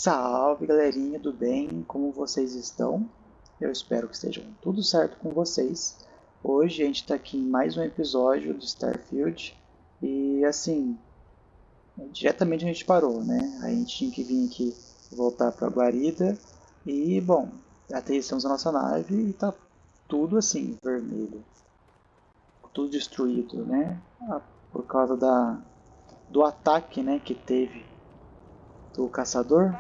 Salve galerinha do bem, como vocês estão? Eu espero que estejam tudo certo com vocês. Hoje a gente está aqui em mais um episódio do Starfield e assim, diretamente a gente parou, né? A gente tinha que vir aqui voltar para a guarida e bom, aterrissamos a nossa nave e tá tudo assim, vermelho. Tudo destruído, né? Por causa do ataque, né, que teve do caçador.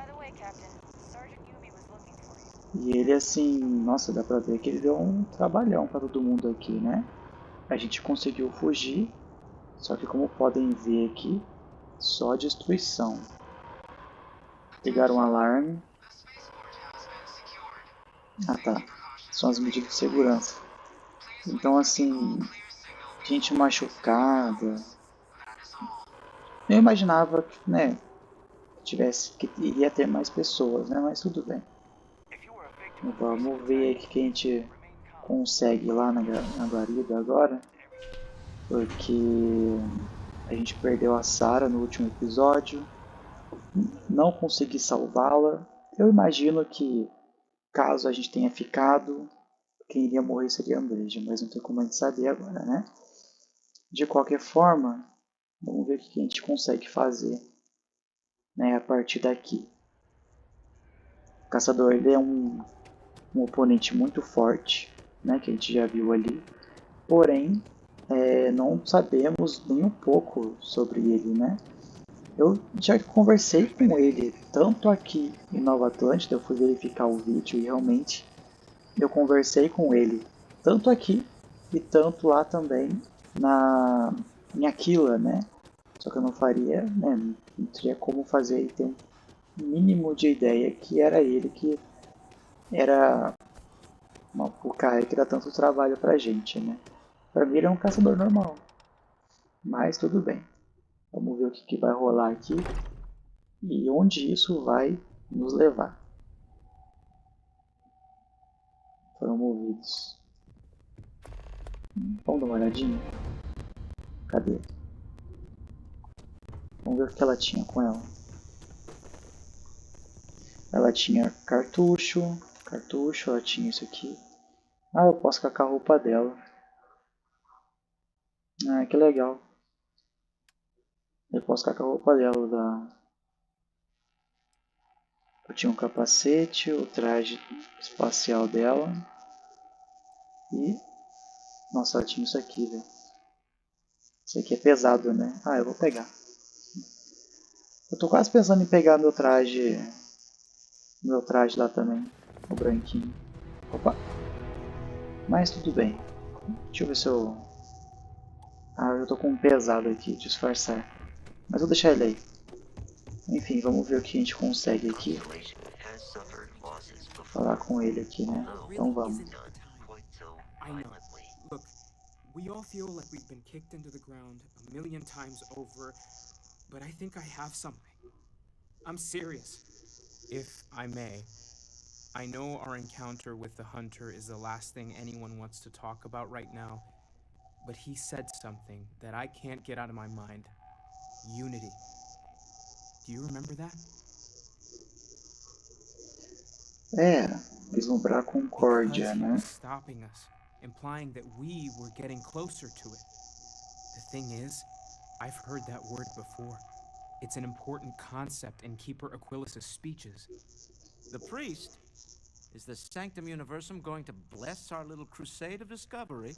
E ele assim, nossa, dá pra ver que ele deu um trabalhão pra todo mundo aqui, né? A gente conseguiu fugir, só que como podem ver aqui, só destruição. Ligaram um alarme. Ah tá, são as medidas de segurança. Então assim, gente machucada. Eu imaginava que, né, que iria ter mais pessoas, né? Mas tudo bem. Vamos ver o que a gente consegue lá na guarida agora, porque a gente perdeu a Sarah no último episódio, não consegui salvá-la. Eu imagino que caso a gente tenha ficado, quem iria morrer seria a Andreja, mas não tem como a gente saber agora, né? De qualquer forma, vamos ver o que a gente consegue fazer, né, a partir daqui. O caçador ele é um oponente muito forte, né, que a gente já viu ali, porém não sabemos nem um pouco sobre ele, né? Eu já conversei com ele tanto aqui em Nova Atlântida, eu fui verificar o vídeo e realmente eu conversei com ele tanto aqui e tanto lá também em Aquila, né? Só que eu não faria, né, não teria como fazer e ter um mínimo de ideia que era ele que era o cara que dá tanto trabalho pra gente, né? Pra mim ele é um caçador normal. Mas tudo bem. Vamos ver o que vai rolar aqui e onde isso vai nos levar. Foram movidos. Vamos dar uma olhadinha? Cadê? Vamos ver o que ela tinha com ela. Ela tinha cartucho, ela tinha isso aqui. Ah, eu posso cacar a roupa dela. Ah, que legal. Eu posso cacar a roupa dela. Eu tinha um capacete, o traje espacial dela. E... nossa, ela tinha isso aqui, velho. Isso aqui é pesado, né? Ah, eu vou pegar. Eu tô quase pensando em pegar meu traje lá também. O branquinho. Opa. Mas tudo bem. Deixa eu ver se eu... ah, eu tô com um pesado aqui, disfarçar. Mas vou deixar ele aí. Enfim, vamos ver o que a gente consegue aqui. Vou falar com ele aqui, né? Então vamos. Look, we all feel like we've been kicked into the ground a million times over, but I think I have something. I'm serious. If I may, I know our encounter with the hunter is the last thing anyone wants to talk about right now, but he said something that I can't get out of my mind. Unity. Do you remember that? Vislumbrar concórdia, né? Stopping us, implying that we were getting closer to it. The thing is, I've heard that word before. It's an important concept in Keeper Aquilas's speeches. The priest? Is the Sanctum Universum going to bless our little crusade of discovery?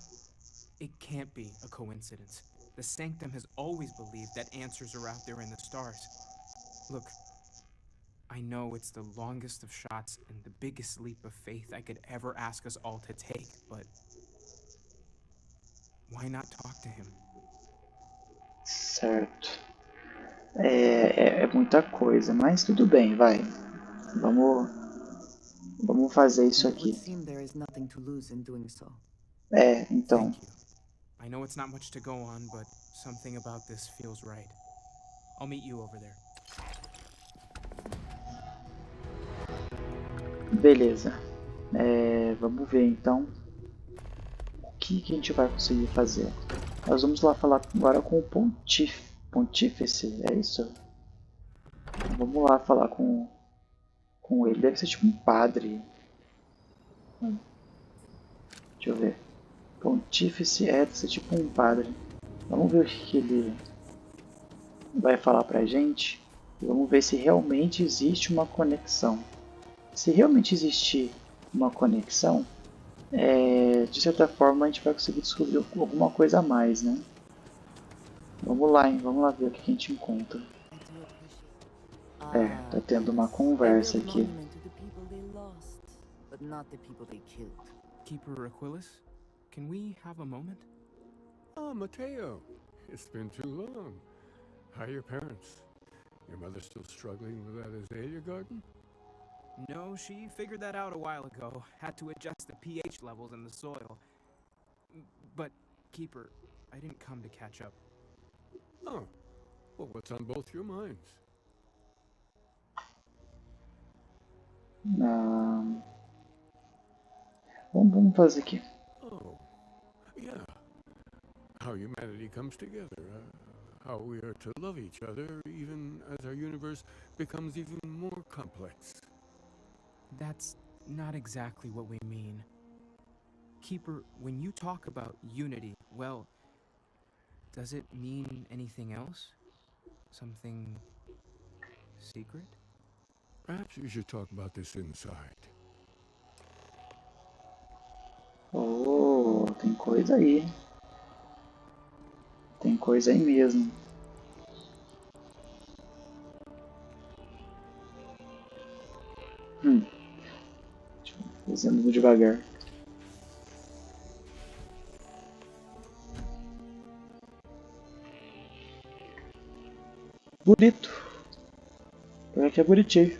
It can't be a coincidence. The Sanctum has always believed that answers are out there in the stars. Look, I know it's the longest of shots and the biggest leap of faith I could ever ask us all to take, but why not talk to him? Certo. É muita coisa, mas tudo bem, vai. Vamos fazer isso aqui. Então. I know it's not much to go on, but something about this feels right. I'll meet you over there. Beleza. Vamos ver então o que a gente vai conseguir fazer. Nós vamos lá falar agora com o Pontífice, é isso? Vamos lá falar com com ele. Deve ser tipo um padre. Deixa eu ver. Pontífice deve ser tipo um padre. Vamos ver o que ele vai falar pra gente. E vamos ver se realmente existe uma conexão. Se realmente existir uma conexão, de certa forma a gente vai conseguir descobrir alguma coisa a mais, né? Vamos lá, hein? Vamos lá ver o que a gente encontra. Tá tendo uma conversa aqui. Keeper Aquilus, can we have a moment? Oh, Mateo. It's been too long. How are your parents? Your mother still struggling with that azalea garden? No, she figured that out a while ago. Had to adjust the pH levels in the soil. But, Keeper, I didn't come to catch up. Oh. Well, what's on both your minds? Vamos fazer aqui. Oh. Yeah. How humanity comes together. How we are to love each other even as our universe becomes even more complex. That's not exactly what we mean. Keeper, when you talk about unity, well, does it mean anything else? Something secret? Perhaps we should talk about this inside. Oh, tem coisa aí. Tem coisa aí mesmo. Fazendo devagar. Bonito. Pior que é bonitinho.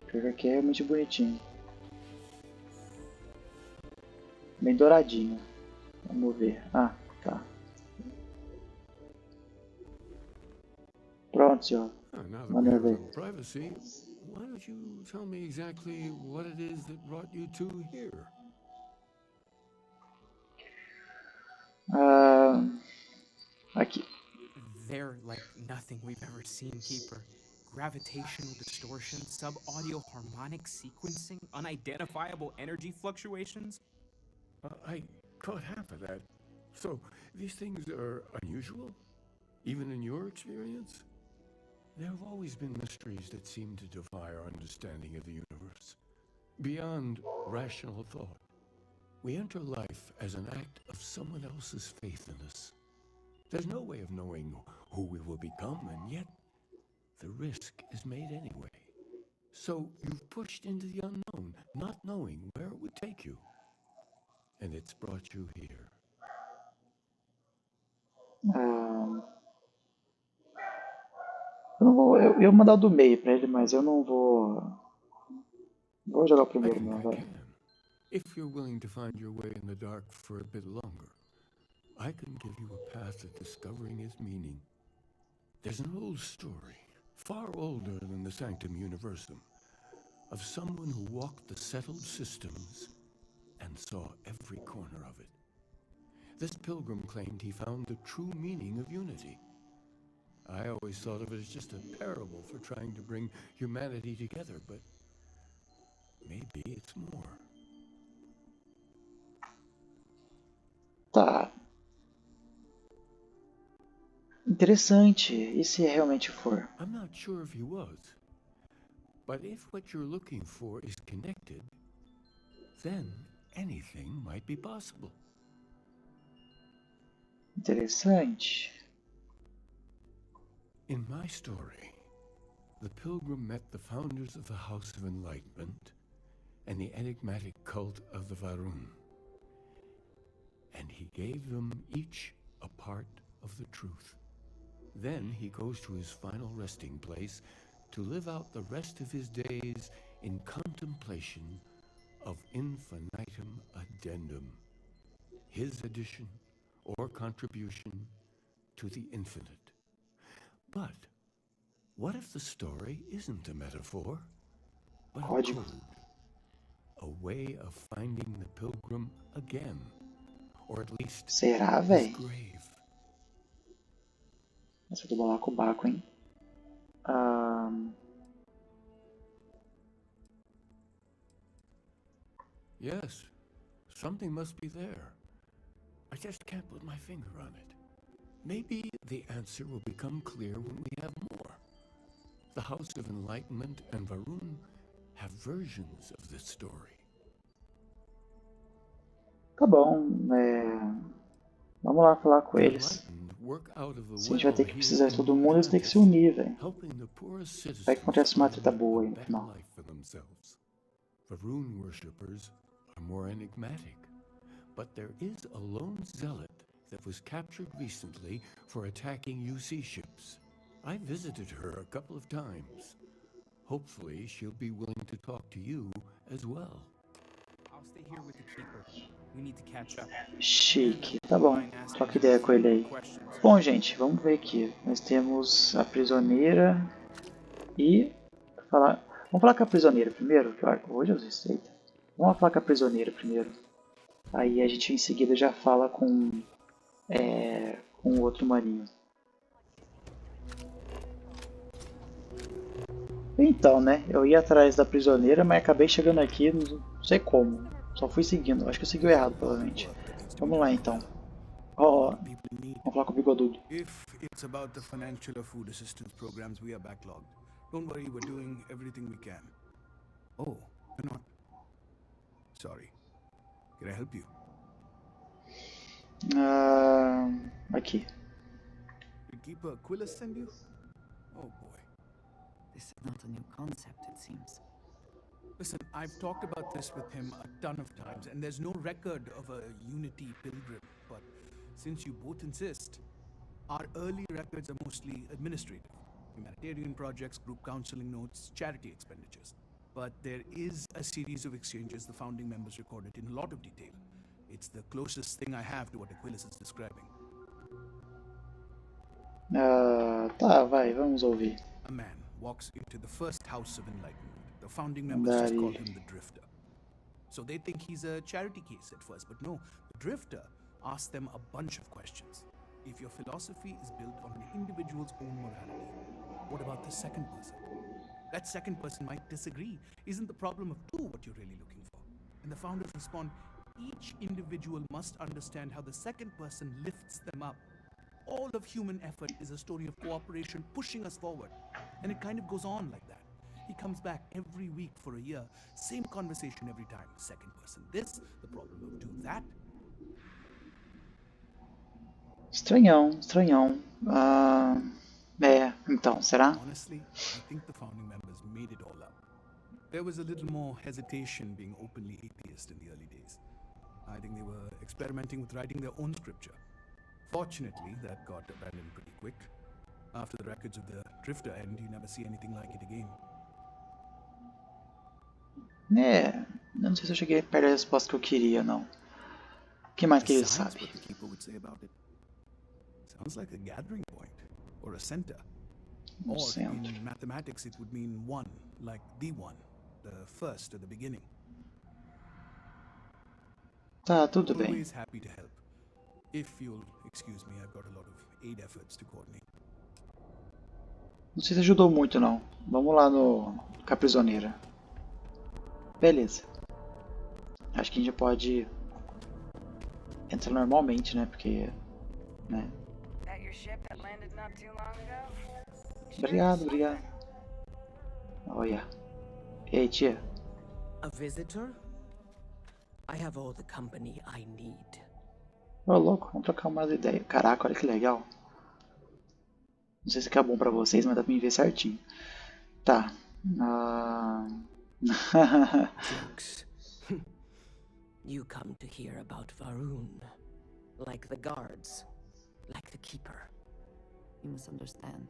Pior que é realmente bonitinho. Bem douradinho. Vamos ver. Ah, tá. Pronto, senhor. Now that we Manda have a ver. little privacy, why don't you tell me exactly what it is that brought you two here? Aqui. They're like nothing we've ever seen, Keeper. Gravitational distortion, sub-audio harmonic sequencing, unidentifiable energy fluctuations. I caught half of that. So, these things are unusual? Even in your experience? There have always been mysteries that seem to defy our understanding of the universe. Beyond rational thought. We enter life as an act of someone else's faith in us. There's no way of knowing who we will become, and yet the risk is made anyway. So you've pushed into the unknown, not knowing where it would take you. And it's brought you here. Eu ia mandar o do meio pra ele, mas eu não vou. Vou jogar o I primeiro, think não, I vai. can. If you're willing to find your way in the dark for a bit longer, I can give you a path of discovering its meaning. There's an old story, far older than the Sanctum Universum, of someone who walked the settled systems and saw every corner of it. This pilgrim claimed he found the true meaning of unity. I always thought of it as just a parable for trying to bring humanity together, but maybe it's more. Tá. Interessante. E se realmente for? I'm not sure if he was, but if what you're looking for is connected, then anything might be possible. Interessante. In my story, the pilgrim met the founders of the House of Enlightenment and the enigmatic cult of the Varun. And he gave them each a part of the truth. Then he goes to his final resting place to live out the rest of his days in contemplation of infinitum addendum, his addition or contribution to the infinite. But what if the story isn't a metaphor, but a Código. code, a way of finding the pilgrim again, or at least Será, his véi? grave? Essa do balacobaco, hein? Yes, something must be there. I just can't put my finger on it. Maybe the answer will become clear when we have more. The House of Enlightenment and Varun have versions of this story. Tá bom, vamos lá falar com eles. Se a gente vai ter que precisar de todo mundo, eles têm que se unir, velho. Vai que acontece uma treta boa aí no final. Varun worshippers are more enigmatic, but there is a lone zealot that was captured recently for attacking UC ships. I visited her a couple of times. Hopefully, she'll be willing to talk to you as well. I'll stay here with the keeper. We need to catch up. Chique, tá bom. Troca ideia com ele aí. Bom, gente, vamos ver aqui. Nós temos a prisioneira e... Vamos falar com a prisioneira primeiro? Hoje eu sei. Vamos falar com a prisioneira primeiro. Aí a gente em seguida já fala com o outro maninho. Então, né? Eu ia atrás da prisioneira, mas acabei chegando aqui, não sei como. Só fui seguindo. Acho que eu segui o errado, provavelmente. Vamos lá, então. Vamos falar com o bigodudo. If it's about the financial or food assistance programs, we are backlogged. Don't worry, we're doing everything we can. Oh, we're not. Sorry. Can I help you? Aqui. Did Keeper Aquilus send you? Oh boy. This is not a new concept, it seems. Listen, I've talked about this with him a ton of times, and there's no record of a Unity pilgrim. But since you both insist, our early records are mostly administrative. Humanitarian projects, group counseling notes, charity expenditures. But there is a series of exchanges the founding members recorded in a lot of detail. It's the closest thing I have to what Aquilus is describing. Tá, vai, vamos ouvir. A man walks into the first House of Enlightenment. The founding members just call him the Drifter. So they think he's a charity case at first, but no, the Drifter asks them a bunch of questions. If your philosophy is built on an individual's own morality, what about the second person? That second person might disagree. Isn't the problem of two what you're really looking for? And the founders respond, each individual must understand how the second person lifts them up. All of human effort is a story of cooperation pushing us forward. And it kind of goes on like that. He comes back every week for a year. Same conversation every time. Second person this, the problem of two that. Estranhão. Então, será? Honestly, I think the founding members made it all up. There was a little more hesitation being openly atheist in the early days. I think they were experimenting with writing their own scripture. Fortunately, that got abandoned pretty quick. After the records of the Drifter end, you never see anything like it again. Eu não sei se eu cheguei perto da resposta que eu queria, não. O que mais que ele sabe? What the keeper would say about it. Sounds like a gathering point, or a center. Or in mathematics it would mean one, like the one, the first or the beginning. Tá, tudo bem. Always happy to help. If you'll excuse me, I've got a lot of aid efforts to coordinate. Não sei se ajudou muito, não. Vamos lá com a prisioneira. Beleza. Acho que a gente pode entrar normalmente, né? Porque, né? Obrigado. Olha. Ei, tia. A visitor? I have all the company I need. Ô, louco, vamos trocar umas ideias. Caraca, olha que legal. Não sei se fica bom pra vocês, mas dá pra me ver certinho. Tá. Jokes. You come to hear about Varun. Like the guards. Like the keeper. You must understand.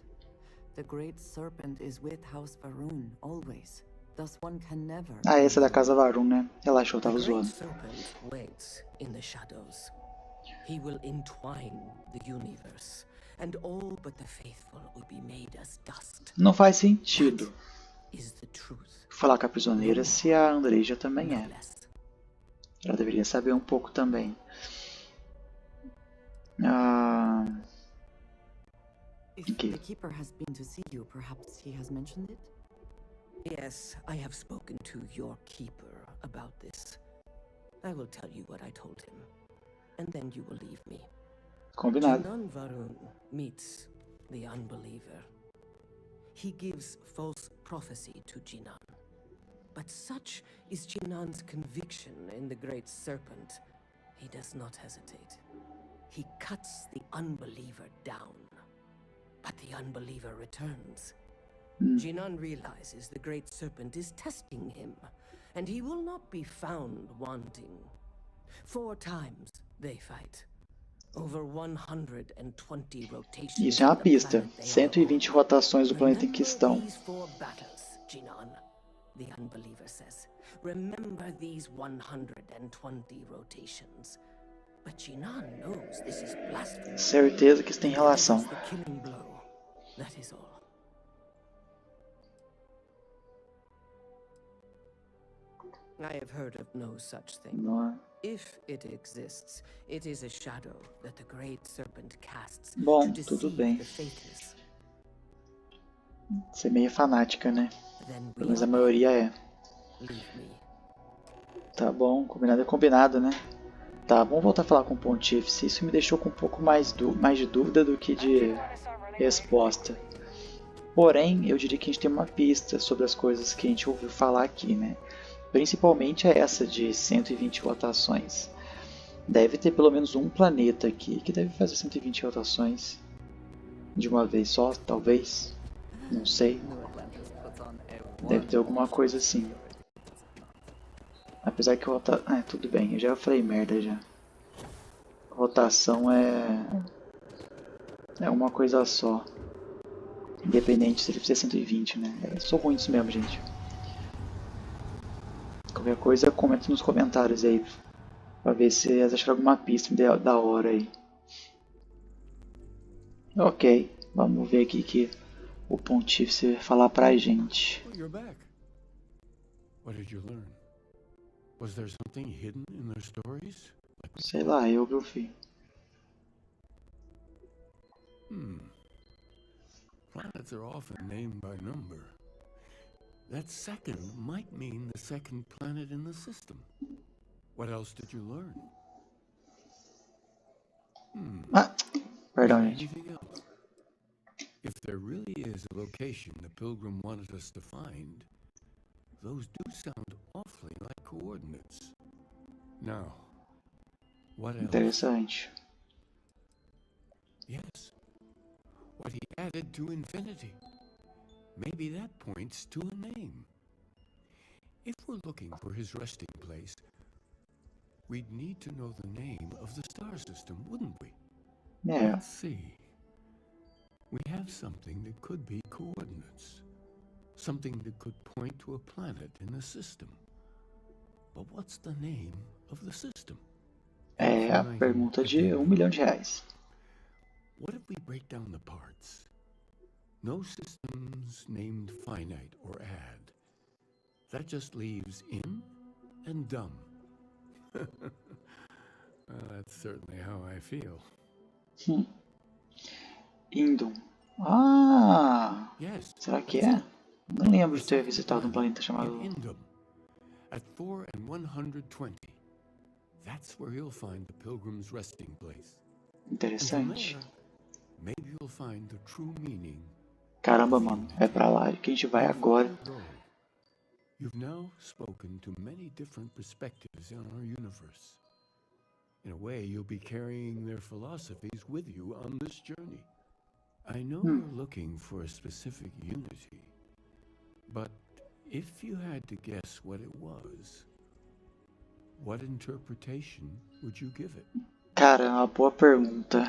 The Great Serpent is with House Varun, always. Thus one can never... Essa é da casa Varun, né? Relaxa, eu tava The Great zoando. Serpent waits in the shadows. He will entwine the universe, and all but the faithful will be made as dust. Não faz sentido Is the truth. falar com a prisioneira se a Andreja também é. No less. Ela deveria saber um pouco também. If Okay. the keeper has been to see you, perhaps he has mentioned it? Yes, I have spoken to your keeper about this. I will tell you what I told him, and then you will leave me. Combinado. Jinan Varun meets the unbeliever. He gives false prophecy to Jinan. But such is Jinan's conviction in the great serpent, he does not hesitate. He cuts the unbeliever down. But the unbeliever returns. Jinan realizes the great serpent is testing him, and he will not be found wanting. 4 times they fight. Over 120 rotations. Isso é uma of the pista. planet they are 120 on. rotações do planeta em Remember questão. these 4 battles, Jinan, the unbeliever says. Remember these 120 rotations. But Jinan knows this is blasphemy. Certeza que isso tem relação. The killing blow. That is all. I have heard of no such thing. Não é? If it exists, it is a shadow that the great serpent casts Bom, to tudo deceive bem. the faithless. Você é meio fanática, né? Then Pelo we menos a are maioria é. leave me. Tá bom, combinado é combinado, né? Tá, vamos voltar a falar com o Pontífice. Isso me deixou com um pouco mais de dúvida do que de resposta. Porém, eu diria que a gente tem uma pista sobre as coisas que a gente ouviu falar aqui, né? Principalmente essa de 120 rotações. Deve ter pelo menos um planeta aqui que deve fazer 120 rotações de uma vez só, talvez. Não sei. Deve ter alguma coisa assim. Apesar que tudo bem, eu já falei merda já. Rotação é uma coisa só. Independente se ele fizer 120, né? Eu sou ruim disso mesmo, gente. Qualquer coisa, comenta nos comentários aí. Pra ver se vocês acharam alguma pista da hora aí. Ok, vamos ver aqui que o Pontífice vai falar pra gente. Oh, you're back. What did you learn? Was there something hidden in their stories? Sei lá, meu filho. Planets are often named by number. That second might mean the second planet in the system. What else did you learn? Perdão, gente. Anything else? If there really is a location the Pilgrim wanted us to find, those do sound awfully like coordinates. Now, what else? Interessante. Yes. What he added to infinity. Maybe that points to a name. If we're looking for his resting place, we'd need to know the name of the star system, wouldn't we? É, Let's see. We have something that could be coordinates. Something that could point to a planet in the system. But what's the name of the system? é a pergunta de R$1 milhão. What if we break down the parts? No systems named finite or add. That just leaves in and dumb. Well, that's certainly how I feel. Indum. Ah! Yes. Será que that's é? it. Não lembro de The ter second visitado um planet planeta chamado... in Indum, at 4 and 120. That's where you'll find the Pilgrim's resting place. And from Interessante. there, maybe you'll find the true meaning. Caramba, mano. É pra lá que a gente vai agora. You've now spoken to many different perspectives on our universe. In a way, you'll be carrying their philosophies with you on this journey. I know you're looking for a specific unity, but if you had to guess what it was, what interpretation would you give it? Cara, é uma boa pergunta.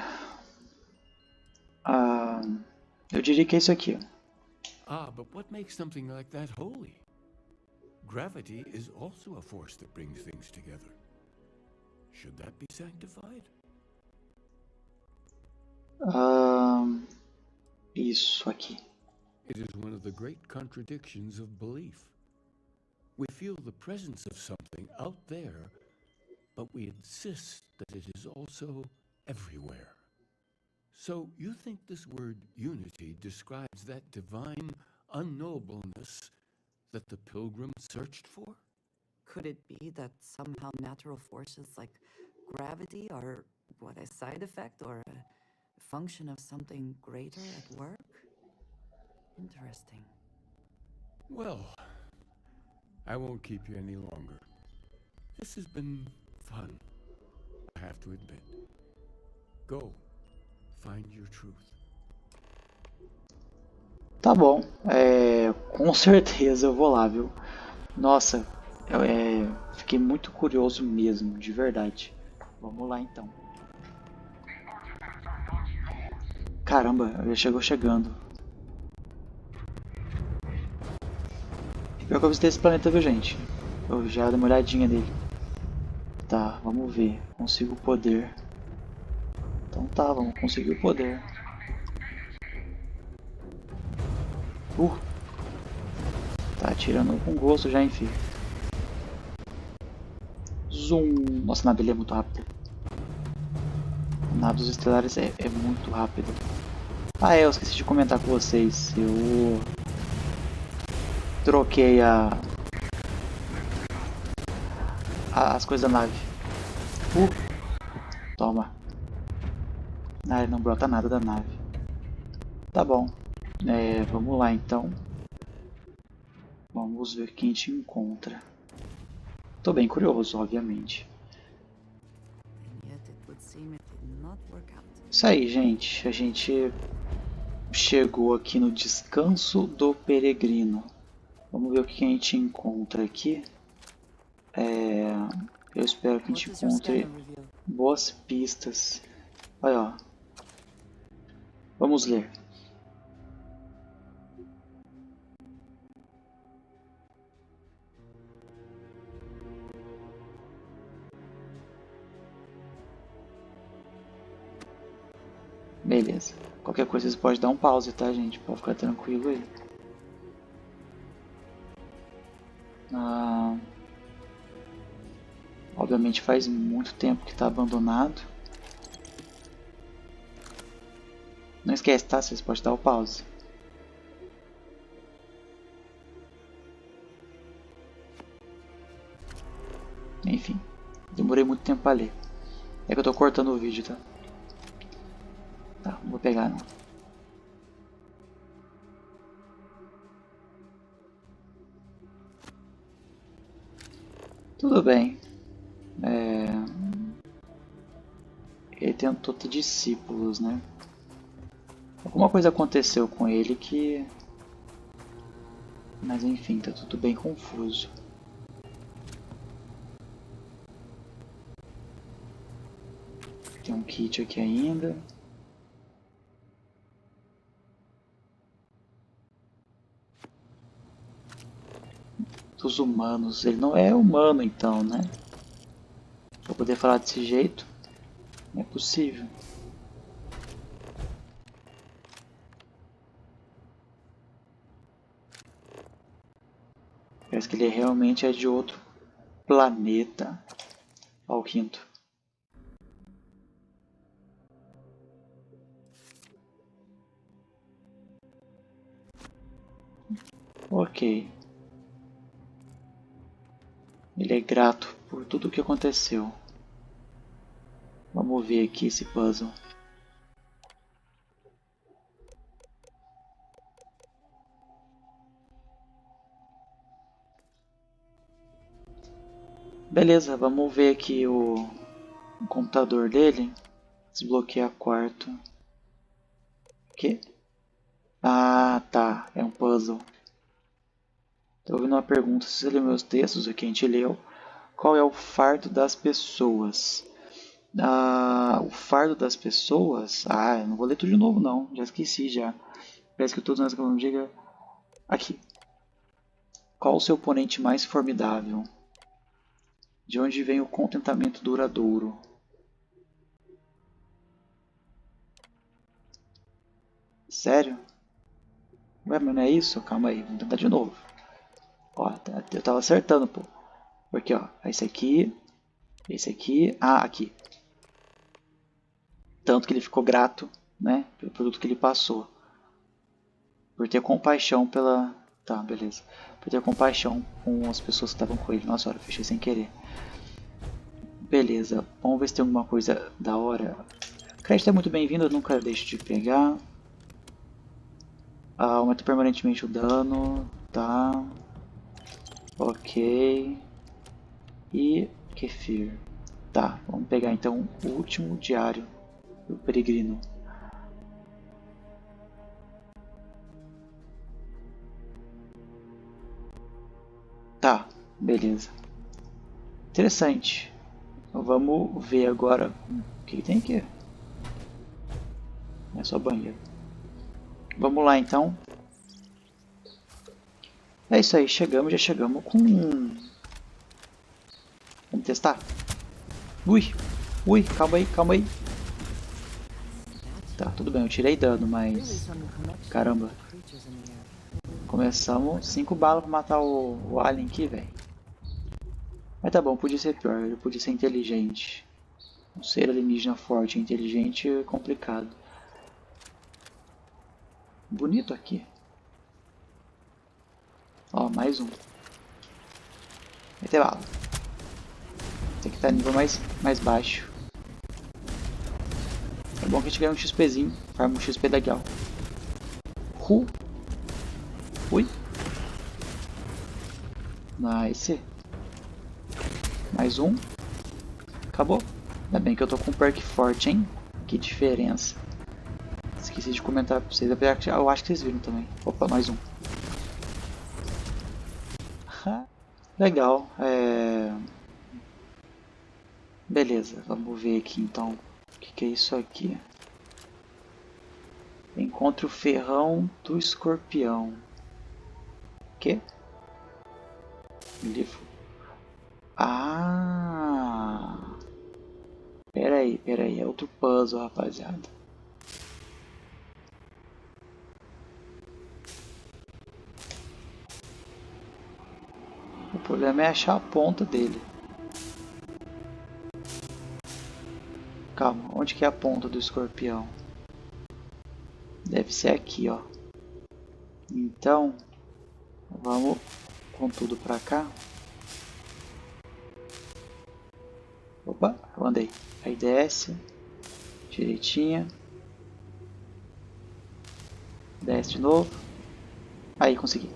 Eu diria que é isso aqui. Ah, but what makes something like that holy? Gravity is also a force that brings things together. Should that be sanctified? Isso aqui. It is one of the great contradictions of belief. We feel the presence of something out there, but we insist that it is also everywhere. So you think this word unity describes that divine unknowableness that the pilgrim searched for? Could it be that somehow natural forces like gravity are, what, a side effect or a function of something greater at work? Interesting. Well, I won't keep you any longer. This has been fun, I have to admit. Go, find your truth. Tá bom, com certeza eu vou lá, viu? Nossa, eu fiquei muito curioso mesmo, de verdade. Vamos lá então. Caramba, ele chegou chegando. Pior que eu visitei esse planeta, viu, gente? Eu já dei uma olhadinha nele. Tá, vamos ver. Consigo o poder. Então tá, vamos conseguir o poder. Tá atirando com gosto já, enfim. Zoom! Nossa, a nave dele é muito rápida. A nave dos estelares é muito rápida. Ah, eu esqueci de comentar com vocês. Eu troquei as coisas da nave. Toma. Ah, não brota nada da nave. Tá bom. Vamos lá então. Vamos ver quem a gente encontra. Tô bem curioso, obviamente. Isso aí, gente. A gente chegou aqui no descanso do peregrino. Vamos ver o que a gente encontra aqui. Eu espero que a gente encontre boas pistas. Olha, ó. Vamos ler. Beleza. Qualquer coisa vocês podem dar um pause, tá, gente? Pode ficar tranquilo aí. Obviamente faz muito tempo que está abandonado. Não esquece, tá? Vocês podem dar o pause. Enfim, demorei muito tempo para ler. É que eu tô cortando o vídeo, tá? Tá, não vou pegar não. Tudo bem. Ele tentou ter discípulos, né? Alguma coisa aconteceu com ele que... Mas enfim, tá tudo bem confuso. Tem um kit aqui ainda. Dos humanos. Ele não é humano então, né? Pra poder falar desse jeito, não é possível. Parece que ele realmente é de outro planeta. Ó, o quinto. Ok. Ele é grato por tudo o que aconteceu. Vamos ver aqui esse puzzle. Beleza, vamos ver aqui o computador dele. Desbloquear quarto. O quê? Ah, tá. É um puzzle. Estou ouvindo uma pergunta. Se você leu meus textos, aqui a gente leu. Qual é o fardo das pessoas? O fardo das pessoas... eu não vou ler tudo de novo não. Já esqueci já. Parece que todos nós acabamos de... Aqui. Qual o seu oponente mais formidável? De onde vem o contentamento duradouro? Sério? Ué, mas não é isso? Calma aí, vamos tentar de novo. Ó, eu tava acertando, pô. Porque, ó, esse aqui, aqui. Tanto que ele ficou grato né, pelo produto que ele passou. Por ter compaixão pela... Tá, beleza. Por ter compaixão com as pessoas que estavam com ele. Nossa, eu fechei sem querer. Beleza, vamos ver se tem alguma coisa da hora. Crédito é muito bem-vindo, eu nunca deixo de pegar. Aumenta permanentemente o dano, tá. Ok. E Kefir. Tá, vamos pegar então o último diário do peregrino. Tá, beleza. Interessante. Vamos ver agora o que tem aqui. É só banheiro. Vamos lá então. É isso aí, chegamos, já chegamos com... Vamos testar. Ui, ui, calma aí, calma aí. Tá, tudo bem, eu tirei dano, mas... Caramba. Começamos 5 balas pra matar o alien aqui, velho. Mas tá bom, podia ser pior, ele podia ser inteligente. Um ser alienígena forte, inteligente é complicado. Bonito aqui. Ó, mais um. Vai ter bala. Tem que estar nível mais baixo. É bom que a gente ganha um XPzinho. Farma um XP legal. Ui. Nice. Mais um. Acabou. Ainda bem que eu tô com um perk forte, hein? Que diferença. Esqueci de comentar pra vocês. Eu acho que vocês viram também. Opa, mais um. Legal. Beleza, vamos ver aqui então. O que é isso aqui? Encontre o ferrão do escorpião. O quê? Livro. Ah! Peraí. É outro puzzle, rapaziada. O problema é achar a ponta dele. Calma, onde que é a ponta do escorpião? Deve ser aqui, ó. Então, vamos com tudo pra cá. Opa, eu andei. Aí desce. Direitinha. Desce de novo. Aí, consegui.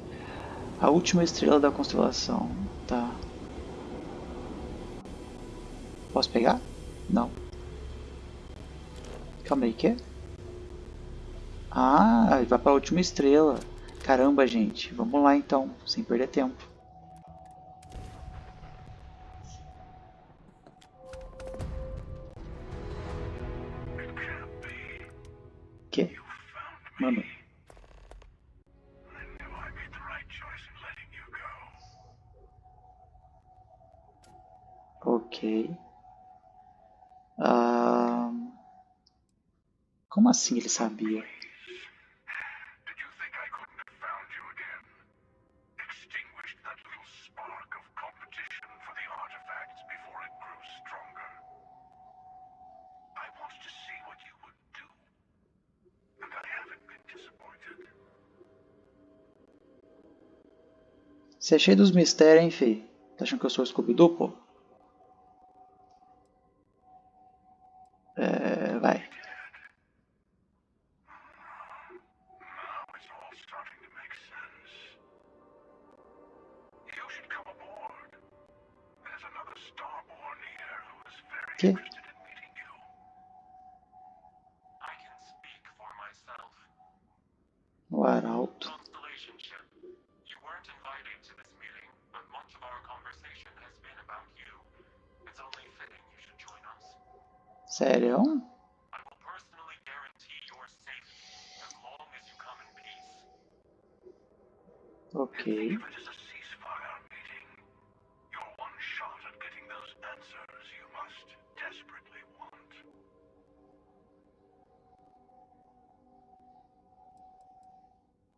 A última estrela da constelação. Tá. Posso pegar? Não. Calma aí, que? Ah, vai para a última estrela. Caramba, gente. Vamos lá então, sem perder tempo. Que? Mano. Ok. Como assim ele sabia? Você é cheio dos mistérios, hein, fi? Tá achando que eu sou o Scooby-Doo, pô? Vai. Que? O Arauto. Sério? Ok.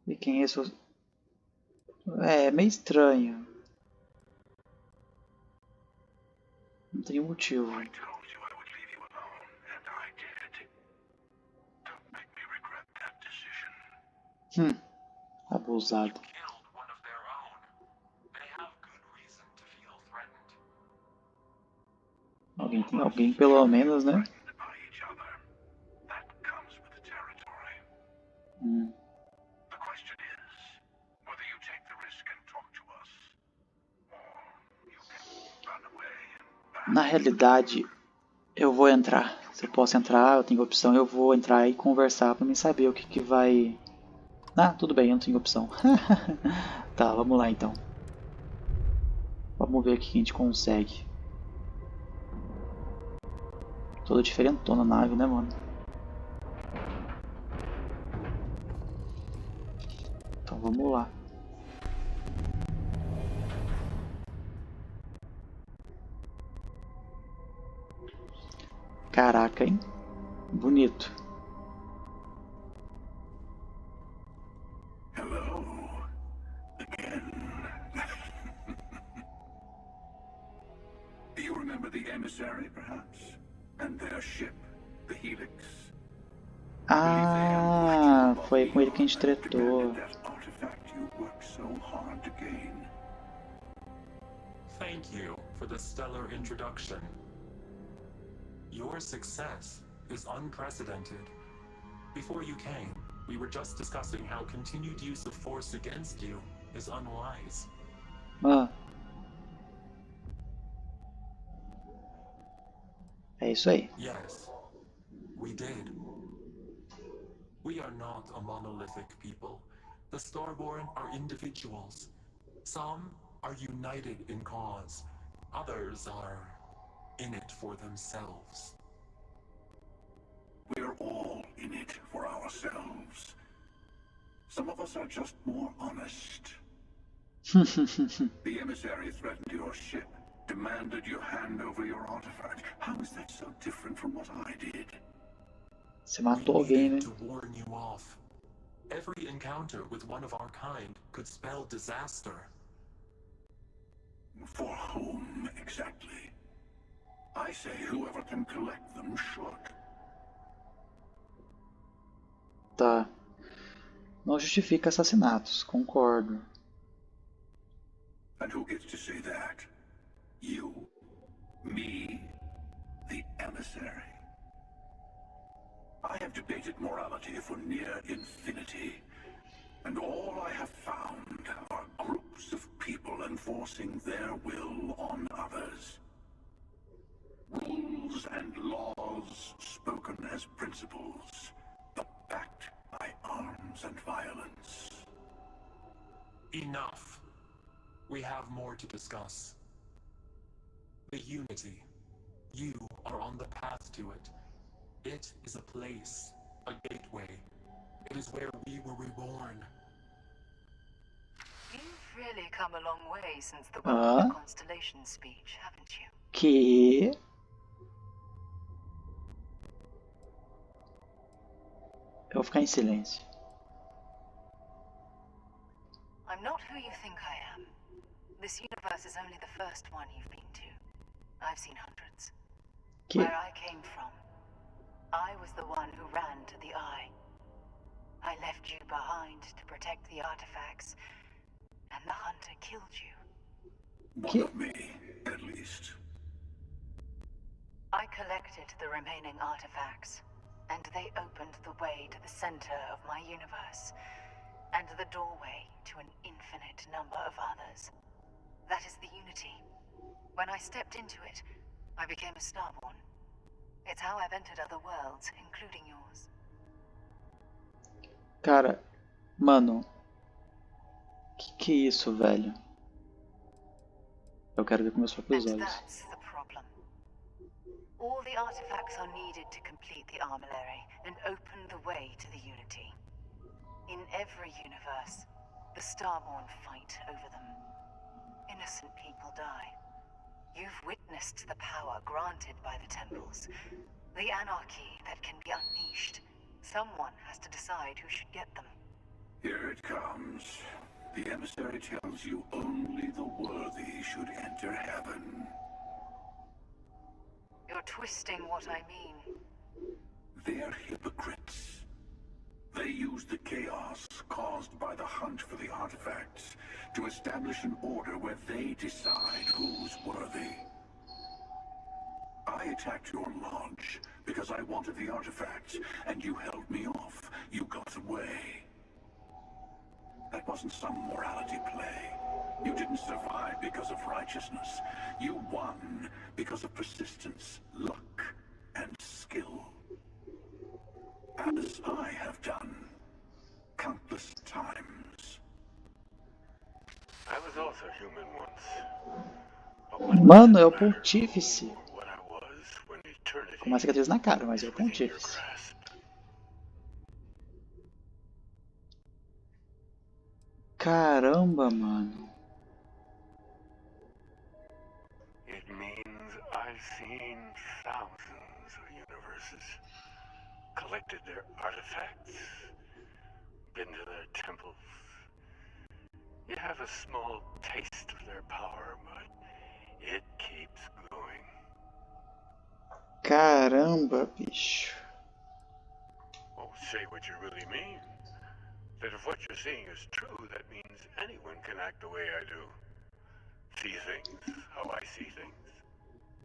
E quem é esse? É meio estranho. Não tem motivo. Abusado. killed one of their own. They have good reason to feel threatened. Alguém pelo menos, né? By each other. That comes with the territory. Hum. The question is whether you take the risk and talk to us, or you can run away and Na realidade, eu vou entrar. Se eu posso entrar, eu tenho opção, eu vou entrar e conversar pra mim saber o que vai... Ah, tudo bem, eu não tenho opção. Tá, vamos lá então. Vamos ver o que a gente consegue. Toda diferentona a nave, né, mano? Então vamos lá. Caraca, hein? Bonito. hello again. Do you remember the emissary, perhaps? And their ship, the Helix? Ah, foi com ele que a gente tretou. That artifact you worked so hard to gain. Thank you for the stellar introduction. Your success is unprecedented. Before you came, we were just discussing how continued use of force against you is unwise. Ah. É isso aí. Yes, we did. We are not a monolithic people. The Starborn are individuals. Some are united in cause. Others are in it for themselves. We're all in it for ourselves. Some of us are just more honest. The emissary threatened your ship, demanded you hand over your artifact. How is that so different from what I did? Você matou alguém, né? To warn you off. Every encounter with one of our kind could spell disaster. For whom exactly? I say whoever can collect them should. Tá. Não justifica assassinatos, concordo. And who gets to say that? You? Me? The emissary? I have debated morality for near infinity, and all I have found are groups of people enforcing their will on others. Rules and laws spoken as principles, but backed by arms and violence. Enough. We have more to discuss. The Unity. You are on the path to it. It is a place, a gateway. It is where we were reborn. You've really come a long way since the Welcome to Constellation speech, haven't you? Que? Eu vou ficar em silêncio. I'm not who you think I am. This universe is only the first one you've been to. I've seen hundreds. Que? Where I came from, I was the one who ran to the Eye. I left you behind to protect the artifacts, and the Hunter killed you. One of me, at least. I collected the remaining artifacts, and they opened the way to the center of my universe, and the doorway to an infinite number of others. That is the Unity. When I stepped into it, I became a Starborn. It's how I've entered other worlds, including yours. Cara, mano. Que é isso, velho? Eu quero ver com meus próprios And olhos. that's the problem. All the artifacts are needed to complete the armillary and open the way to the Unity. In every universe, the Starborn fight over them. Innocent people die. You've witnessed the power granted by the temples, the anarchy that can be unleashed. Someone has to decide who should get them. Here it comes. The emissary tells you only the worthy should enter heaven. You're twisting what I mean. They're hypocrites. They used the chaos caused by the hunt for the artifacts to establish an order where they decide who's worthy. I attacked your lodge because I wanted the artifacts, and you held me off. You got away. That wasn't some morality play. You didn't survive because of righteousness. You won because of persistence, luck, and skill. As I have done countless times. I was also human once. Mano, é o pontífice. Com uma cicatriz na cara, mas é o pontífice. Caramba, mano. It means I've seen thousands of universes, collected their artifacts, been to their temples. You have a small taste of their power, but it keeps going. Caramba, bicho. Oh, say what you really mean. That if what you're seeing is true, that means anyone can act the way I do. See things how I see things.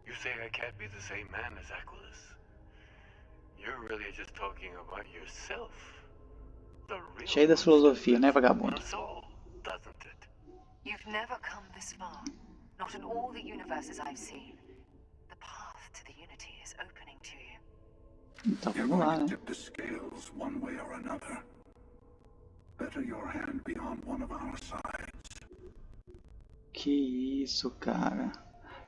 You say I can't be the same man as Aquilus. You're really just talking about yourself. The real Cheio das filosofia, né, vagabundo? soul, doesn't it? You've never come this far. Not in all the universes I've seen. The path to the unity is opening to you. Então vamos lá, né? Tip the scales one way or another. Better your hand be on one of our sides. Que isso, cara.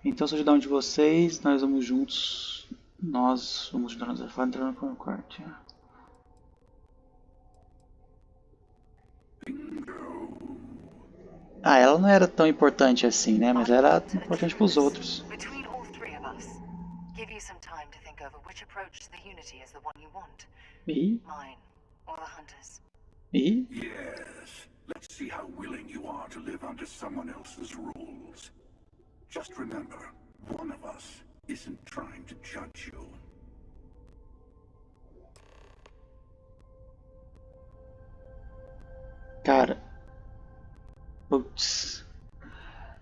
Então, sou de um de vocês, nós vamos juntos. Nós vamos juntar nos entrando no quarto. Ah, ela não era tão importante assim, né? Mas era importante para os outros. Between all three of us, give you some time to think over which approach to the unity is the one you want. E? Mine or the hunters. E? Yes. Let's see how willing you are to live under someone else's rules. Just remember, one of us isn't trying to judge you. Cara. Putz.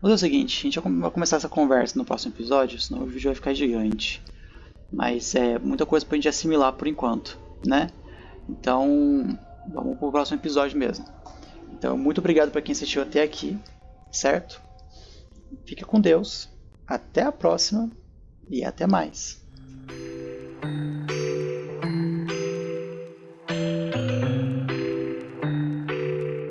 Vou fazer o seguinte, a gente vai começar essa conversa no próximo episódio, senão o vídeo vai ficar gigante. Mas é muita coisa pra gente assimilar por enquanto, né? Então, vamos pro próximo episódio mesmo. Então, muito obrigado para quem assistiu até aqui, certo? Fica com Deus, até a próxima e até mais.